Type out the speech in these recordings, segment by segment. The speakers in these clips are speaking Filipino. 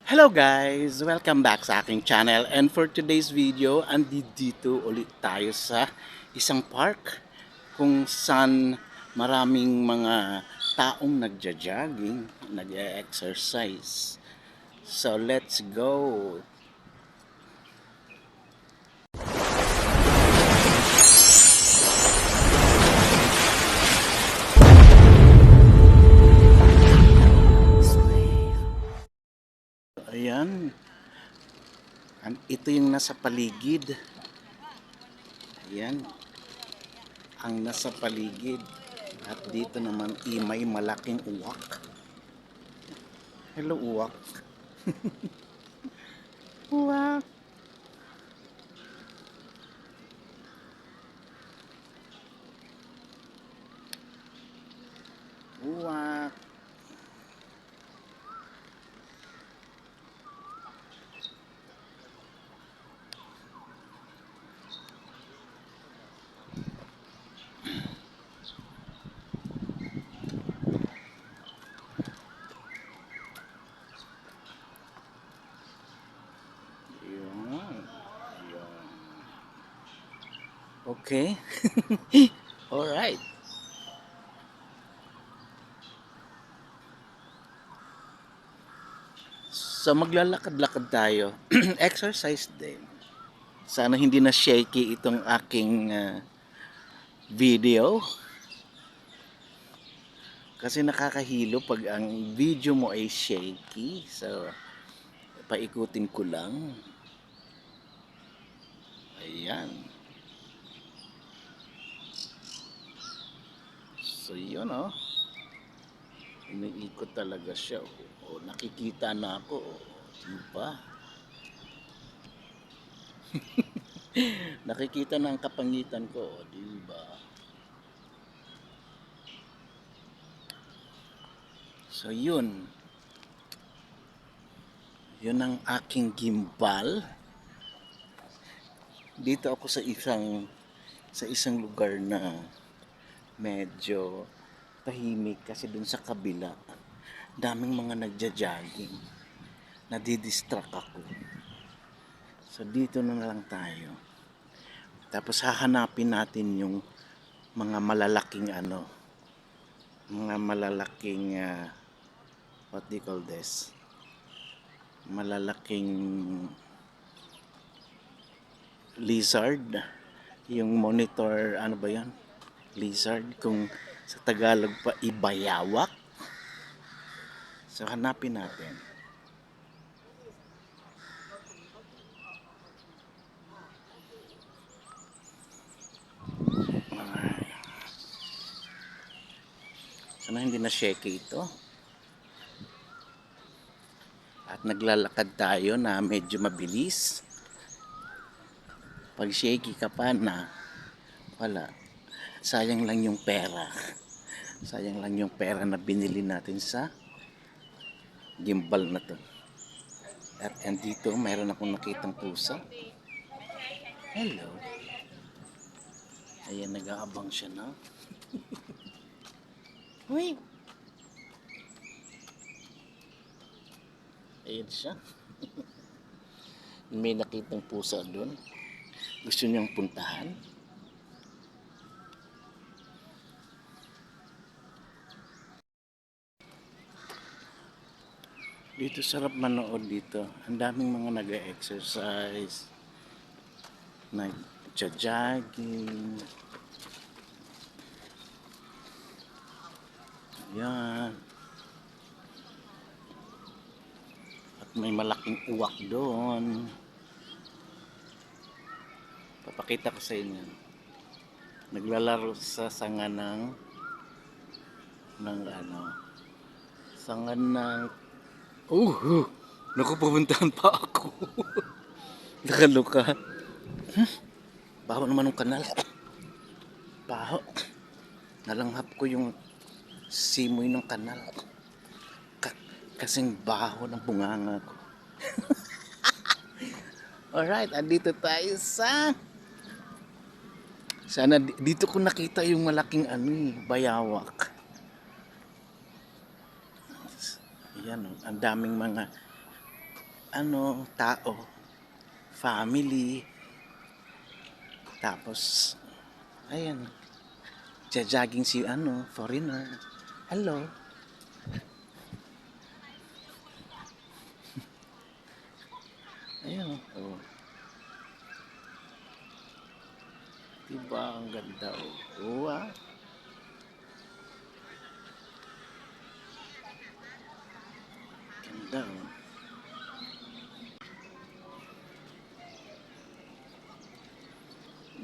Hello guys! Welcome back sa aking channel, and for today's video, andito ulit tayo sa isang park kung saan maraming mga taong nagja-jogging, nag-exercise. So let's go! Ayan, ito yung nasa paligid. Ayan, ang nasa paligid. At dito naman may malaking uwak. Hello uwak. Uwak. Uwak. Yun. Yun. Okay. Alright. So maglalakad-lakad tayo. Exercise din. Sana hindi na shaky itong aking video. Kasi nakakahilo pag ang video mo ay shaky. So, paikutin ko lang. Ayan. So, yun oh. Iniikot talaga siya. O, nakikita na ako. O, diba? Nakikita na ang kapangitan ko. O, diba? So, yun. Yun ang aking gimbal. Dito ako sa isang lugar na medyo tahimik kasi dun sa kabila daming mga nagja-jogging, nadidistract ako. So dito na lang tayo, tapos hahanapin natin yung mga malalaking what do you call this, malalaking lizard, yung monitor, ano ba yan, lizard, kung sa Tagalog pa ibayawak. So hanapin natin. Sana hindi na shaky ito. At naglalakad tayo na medyo mabilis. Pag shaky ka pa na, wala. Sayang lang yung pera. Sayang lang yung pera na binili natin sa gimbal na to. At dito, mayroon akong nakitang pusa. Hello. Ayan, nag-aabang siya na. Uy! Ayan siya. May nakitang pusa doon. Gusto niyang puntahan. Dito sarap manood dito. Ang daming mga nag-exercise, nag-jogging. Yan. At may malaking uwak doon. Papakita ko sa inyo. Naglalaro sa sanga ng sanga ng naku, pupuntahan pa ako. Nakaluka. Baho naman ng kanal. Baho. Nalanghap ko yung simoy ng kanal. Kasing baho ng bunganga ko. Alright, andito tayo sa... Sana dito ko nakita yung malaking bayawak. Ayan, ang daming mga tao, family, tapos ayan, jogging si foreigner. Hello. Ayan oh. Diba ang ganda oh. Oo ah. Ganda oh.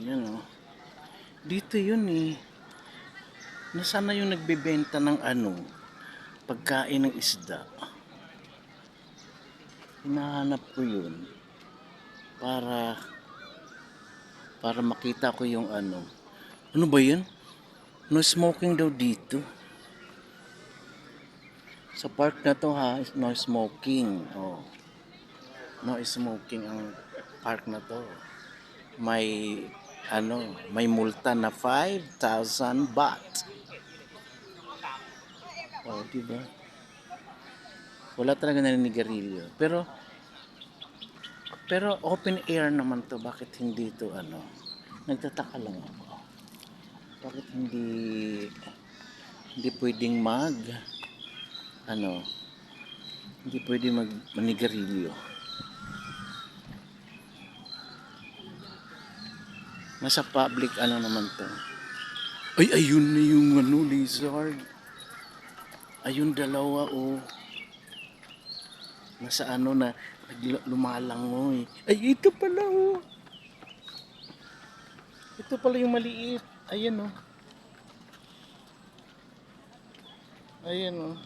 Yan oh. Dito yun eh. Nasaan na yung nagbebenta ng pagkain ng isda. Hinahanap ko yun para makita ko yung Ano ba yun? No smoking daw dito. Sa park na to ha, no smoking. Oh. No smoking ang park na to. May may multa na 5,000 baht. Oh, di ba? Wala talaga naninigarilyo. Pero open air naman to. Bakit hindi to Nagtataka lang ako. Bakit hindi pwedeng hindi pwedeng manigarilyo. Nasa public naman to. Ay, ayun na yung lizard. Ayun dalawa oh. Nasa na lumalangoy. Ay, ito pala oh. Ito pala yung maliit. Ayan oh. Ayan oh.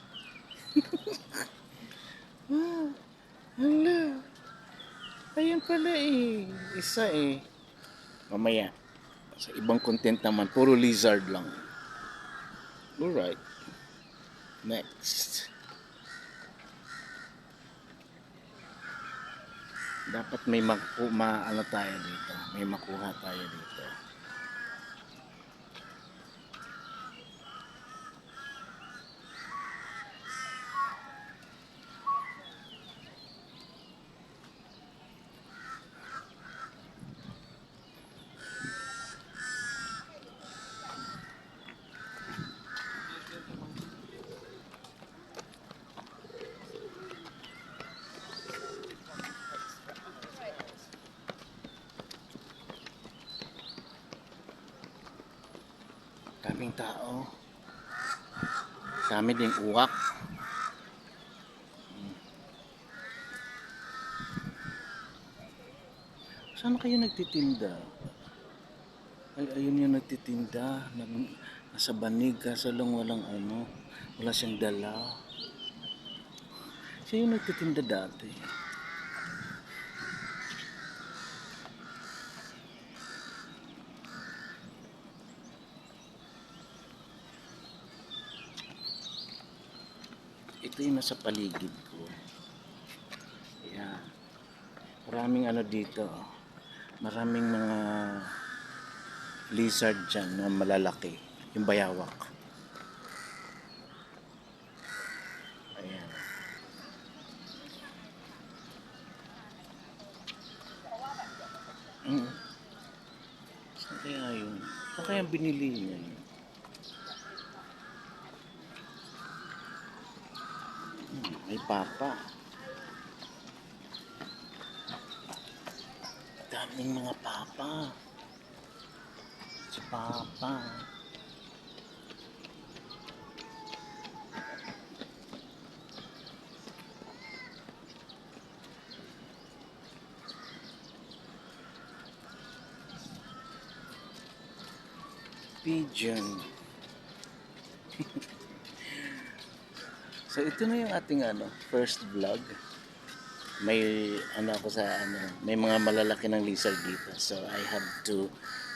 Hala. Ayan pala eh. Isa eh. Mamaya. Sa ibang content naman, puro lizard lang. Alright. Next. Dapat may tayo dito. May makuha tayo dito. Daming tao. Dami ding uwak. Saan kayo nagtitinda? Ay, ayun yung nagtitinda. Nasa banig kaso lang walang wala siyang dala. Siya yung nagtitinda dati. Ito yung nasa paligid ko. Ayan. Maraming dito. Maraming mga lizard dyan na malalaki. Yung bayawak. Ayan. Saan kaya yun? Saan kaya binili niya yun? May papa. Daming mga papa. Si papa. Pigeon. So ito na yung ating first vlog. May ako sa may mga malalaki ng lizard dito. So I have to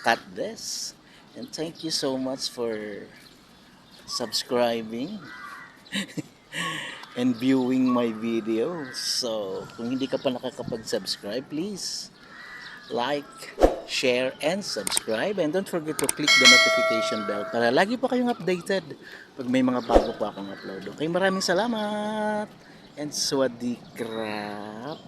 cut this. And thank you so much for subscribing and viewing my videos. So kung hindi ka pa nakakapag-subscribe, please like, share, and subscribe. And don't forget to click the notification bell para lagi pa kayong updated pag may mga bago pa akong upload. Okay, maraming salamat! and Swadee Krap.